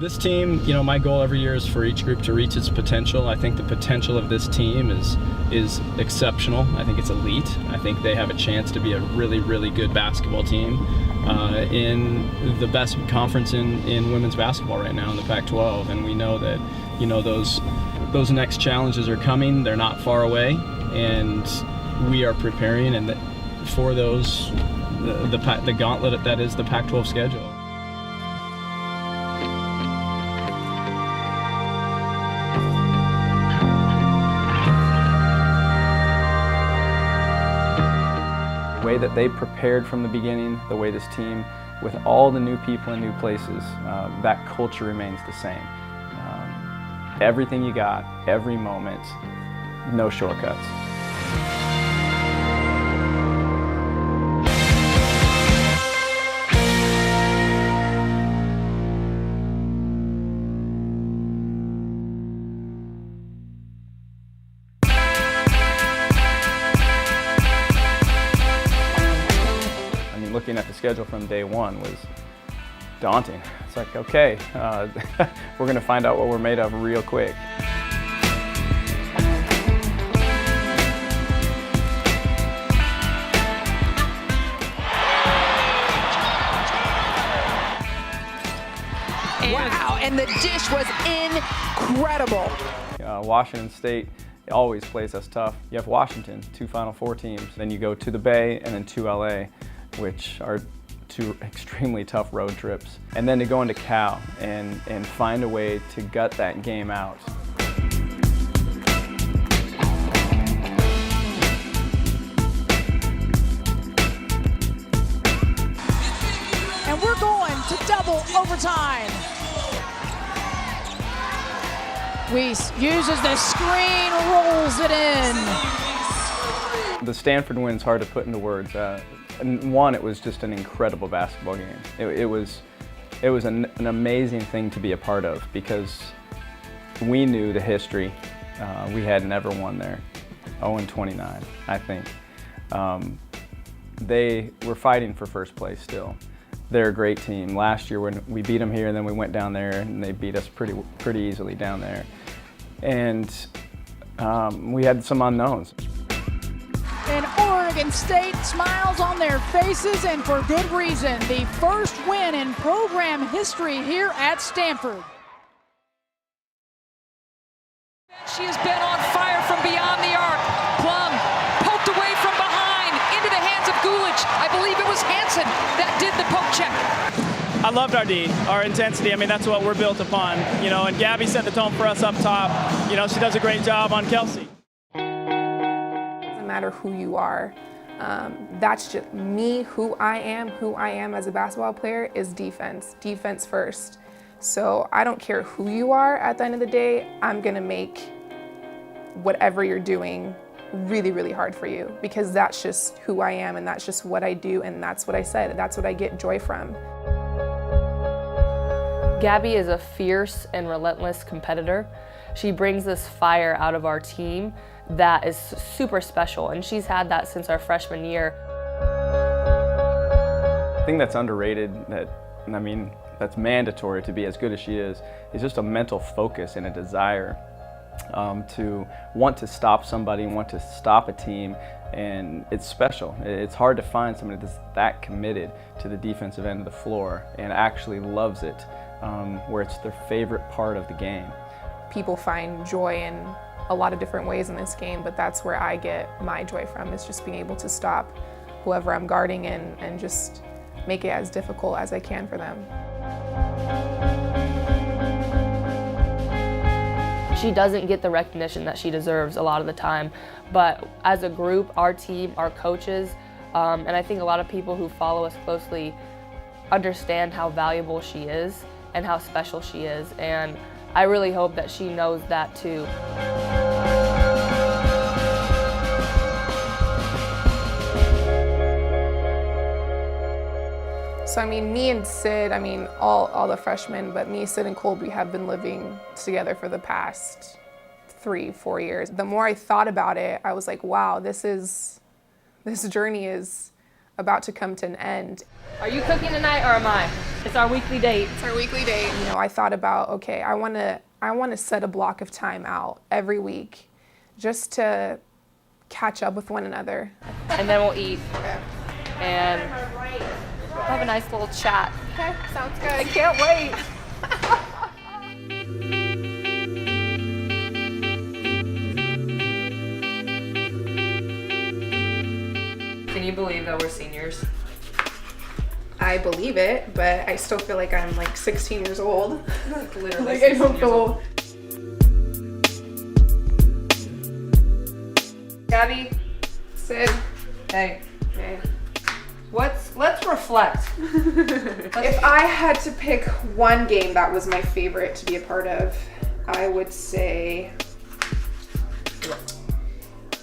This team, you know, my goal every year is for each group to reach its potential. I think the potential of this team is exceptional. I think it's elite. I think they have a chance to be a really, really good basketball team in the best conference in women's basketball right now in the Pac-12. And we know that, you know, those next challenges are coming. They're not far away, and we are preparing and for those the gauntlet that is the Pac-12 schedule. The way that they prepared from the beginning, the way this team, with all the new people and new places, that culture remains the same. Everything you got, every moment, no shortcuts. Looking at the schedule from day one was daunting. It's like, okay, we're going to find out what we're made of real quick. Wow, and the dish was incredible. Washington State always plays us tough. You have Washington, 2 Final Four teams. Then you go to the Bay and then to LA, which are 2 extremely tough road trips. And then to go into Cal and find a way to gut that game out. And we're going to double overtime. Weiss uses the screen, rolls it in. The Stanford win's hard to put into words. And one, it was just an incredible basketball game. It was an amazing thing to be a part of because we knew the history. We had never won there, 0-29, I think. They were fighting for first place still. They're a great team. Last year when we beat them here, and then we went down there and they beat us pretty easily down there. And we had some unknowns. And Oregon State smiles on their faces, and for good reason. The first win in program history here at Stanford. She has been on fire from beyond the arc. Plum poked away from behind into the hands of Gulich. I believe it was Hansen that did the poke check. I loved our D, our intensity. I mean, that's what we're built upon, you know, and Gabby set the tone for us up top. You know, she does a great job on Kelsey. Doesn't matter who you are. That's just me, who I am as a basketball player is defense first. So I don't care who you are at the end of the day, I'm gonna make whatever you're doing really, really hard for you because that's just who I am and that's just what I do and that's what I said, that's what I get joy from. Gabby is a fierce and relentless competitor. She brings this fire out of our team that is super special, and she's had that since our freshman year. The thing that's underrated, that's mandatory to be as good as she is just a mental focus and a desire to want to stop somebody, want to stop a team, and it's special. It's hard to find somebody that's that committed to the defensive end of the floor and actually loves it, where it's their favorite part of the game. People find joy in a lot of different ways in this game, but that's where I get my joy from, is just being able to stop whoever I'm guarding and just make it as difficult as I can for them. She doesn't get the recognition that she deserves a lot of the time, but as a group, our team, our coaches, and I think a lot of people who follow us closely understand how valuable she is and how special she is, and I really hope that she knows that too. So I mean, me and Sid, all the freshmen, but me, Sid, and Colby have been living together for the past 3-4 years. The more I thought about it, I was like, wow, this journey is about to come to an end. Are you cooking tonight or am I? It's our weekly date. It's our weekly date. You know, I thought about, okay, I want to set a block of time out every week just to catch up with one another. And then we'll eat Okay. and have a nice little chat. Okay, sounds good. I can't wait. Can you believe that we're seniors? I believe it, but I still feel like I'm like 16 years old. Literally Like I 16 don't years feel old. Gabby, Sid. hey, Okay. let's reflect. If I had to pick one game that was my favorite to be a part of, I would say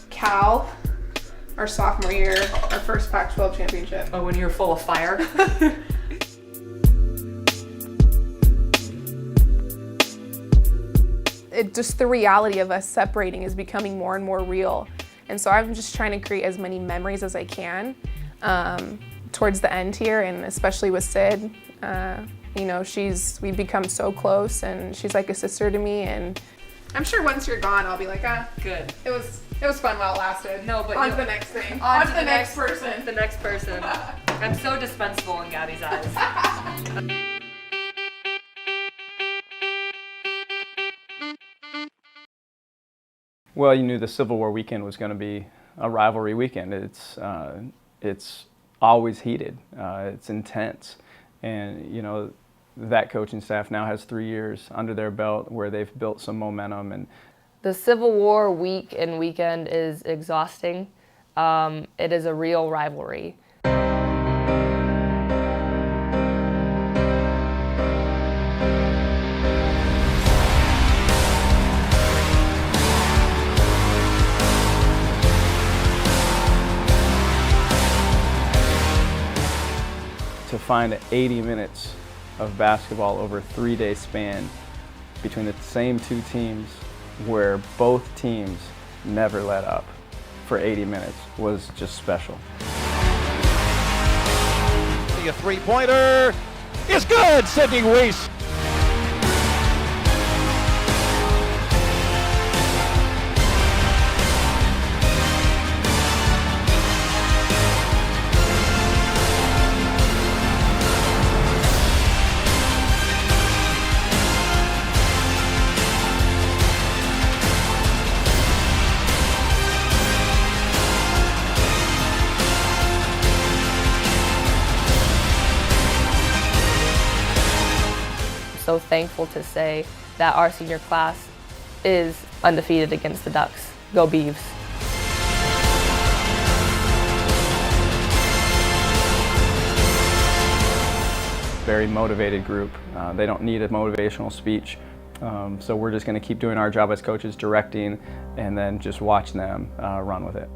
Cal, our sophomore year, our first Pac-12 championship. Oh, when you're full of fire. Just the reality of us separating is becoming more and more real. And so I'm just trying to create as many memories as I can towards the end here, and especially with Sid. You know, we've become so close, and she's like a sister to me. And I'm sure once you're gone, I'll be like, Good. it was fun while it lasted. No, but on to the next thing. On On to to the next person. The next person. I'm so dispensable in Gabby's eyes. Well, you knew the Civil War weekend was going to be a rivalry weekend. It's always heated. It's intense, and you know that coaching staff now has 3 years under their belt where they've built some momentum. And The Civil War week and weekend is exhausting. It is a real rivalry. to find 80 minutes of basketball over a 3-day span between the same two teams where both teams never let up for 80 minutes was just special. A three-pointer is good, Sydney Weiss. So thankful to say that our senior class is undefeated against the Ducks. Go Beavs. Very motivated group. They don't need a motivational speech. So we're just going to keep doing our job as coaches, directing, and then just watch them run with it.